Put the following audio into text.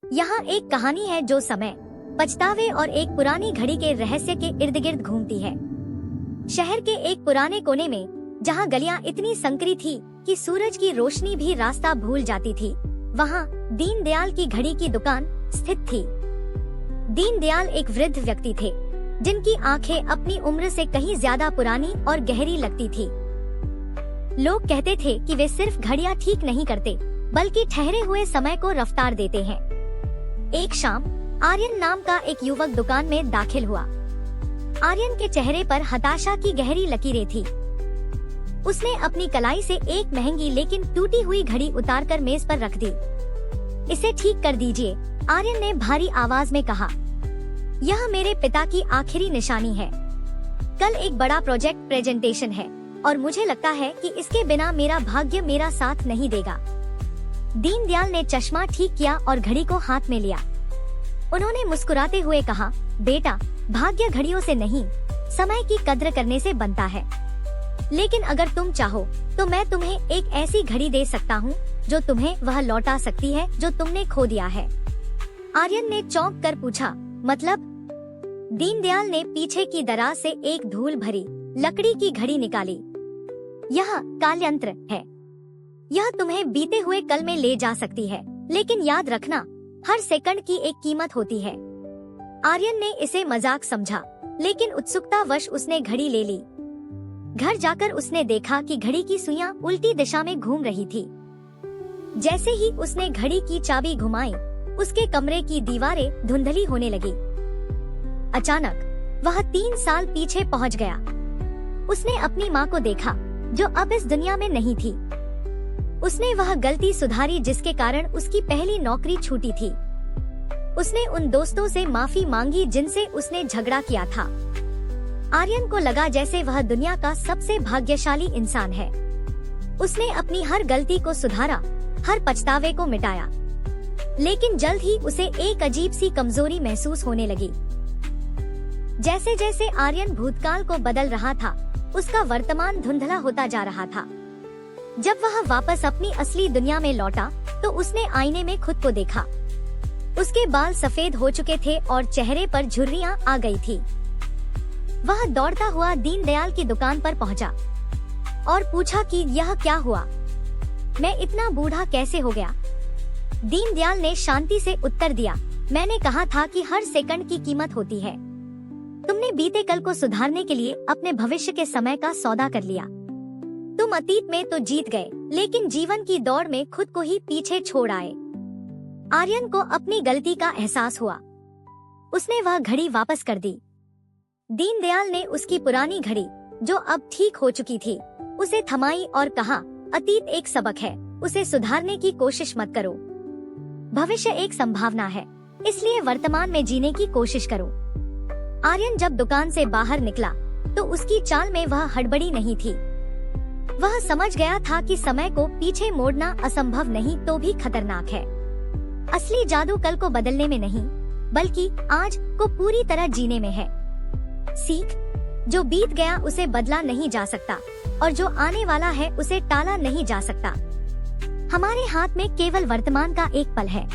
यहाँ एक कहानी है जो समय, पछतावे और एक पुरानी घड़ी के रहस्य के इर्द गिर्द घूमती है। शहर के एक पुराने कोने में, जहाँ गलियाँ इतनी संकरी थी कि सूरज की रोशनी भी रास्ता भूल जाती थी, वहाँ दीनदयाल की घड़ी की दुकान स्थित थी। दीनदयाल एक वृद्ध व्यक्ति थे, जिनकी आंखें अपनी उम्र से कहीं ज्यादा पुरानी और गहरी लगती थी। लोग कहते थे कि वे सिर्फ घड़ियां ठीक नहीं करते, बल्कि ठहरे हुए समय को रफ्तार देते हैं। एक शाम आर्यन नाम का एक युवक दुकान में दाखिल हुआ। आर्यन के चेहरे पर हताशा की गहरी लकीरें थी। उसने अपनी कलाई से एक महंगी लेकिन टूटी हुई घड़ी उतारकर मेज पर रख दी। इसे ठीक कर दीजिए, आर्यन ने भारी आवाज में कहा। यह मेरे पिता की आखिरी निशानी है। कल एक बड़ा प्रोजेक्ट प्रेजेंटेशन है और मुझे लगता है कि इसके बिना मेरा भाग्य मेरा साथ नहीं देगा। दीनदयाल ने चश्मा ठीक किया और घड़ी को हाथ में लिया। उन्होंने मुस्कुराते हुए कहा, बेटा, भाग्य घड़ियों से नहीं, समय की कद्र करने से बनता है। लेकिन अगर तुम चाहो तो मैं तुम्हें एक ऐसी घड़ी दे सकता हूँ जो तुम्हें वह लौटा सकती है जो तुमने खो दिया है। आर्यन ने चौंक कर पूछा, मतलब? दीनदयाल ने पीछे की दराज से एक धूल भरी लकड़ी की घड़ी निकाली। यह कालयंत्र है। यह तुम्हें बीते हुए कल में ले जा सकती है, लेकिन याद रखना, हर सेकंड की एक कीमत होती है। आर्यन ने इसे मजाक समझा, लेकिन उत्सुकतावश उसने घड़ी ले ली। घर जाकर उसने देखा कि घड़ी की सुइयां उल्टी दिशा में घूम रही थी। जैसे ही उसने घड़ी की चाबी घुमाई, उसके कमरे की दीवारें धुंधली होने लगी। अचानक वह 3 साल पीछे पहुंच गया। उसने अपनी माँ को देखा, जो अब इस दुनिया में नहीं थी। उसने वह गलती सुधारी जिसके कारण उसकी पहली नौकरी छूटी थी। उसने उन दोस्तों से माफी मांगी जिनसे उसने झगड़ा किया था। आर्यन को लगा जैसे वह दुनिया का सबसे भाग्यशाली इंसान है। उसने अपनी हर गलती को सुधारा, हर पछतावे को मिटाया। लेकिन जल्द ही उसे एक अजीब सी कमजोरी महसूस होने लगी। जैसे जैसे आर्यन भूतकाल को बदल रहा था, उसका वर्तमान धुंधला होता जा रहा था। जब वह वापस अपनी असली दुनिया में लौटा, तो उसने आईने में खुद को देखा। उसके बाल सफेद हो चुके थे और चेहरे पर झुर्रियां आ गई थी। वह दौड़ता हुआ दीनदयाल की दुकान पर पहुंचा और पूछा कि यह क्या हुआ? मैं इतना बूढ़ा कैसे हो गया? दीनदयाल ने शांति से उत्तर दिया, मैंने कहा था कि हर सेकंड की कीमत होती है। तुमने बीते कल को सुधारने के लिए अपने भविष्य के समय का सौदा कर लिया। तुम अतीत में तो जीत गए, लेकिन जीवन की दौड़ में खुद को ही पीछे छोड़ आए। आर्यन को अपनी गलती का एहसास हुआ। उसने वह घड़ी वापस कर दी। दीनदयाल ने उसकी पुरानी घड़ी, जो अब ठीक हो चुकी थी, उसे थमाई और कहा, अतीत एक सबक है, उसे सुधारने की कोशिश मत करो। भविष्य एक संभावना है, इसलिए वर्तमान में जीने की कोशिश करो। आर्यन जब दुकान से बाहर निकला, तो उसकी चाल में वह हड़बड़ी नहीं थी। वह समझ गया था कि समय को पीछे मोड़ना असंभव नहीं तो भी खतरनाक है। असली जादू कल को बदलने में नहीं, बल्कि आज को पूरी तरह जीने में है। सीख, जो बीत गया उसे बदला नहीं जा सकता, और जो आने वाला है उसे टाला नहीं जा सकता। हमारे हाथ में केवल वर्तमान का एक पल है।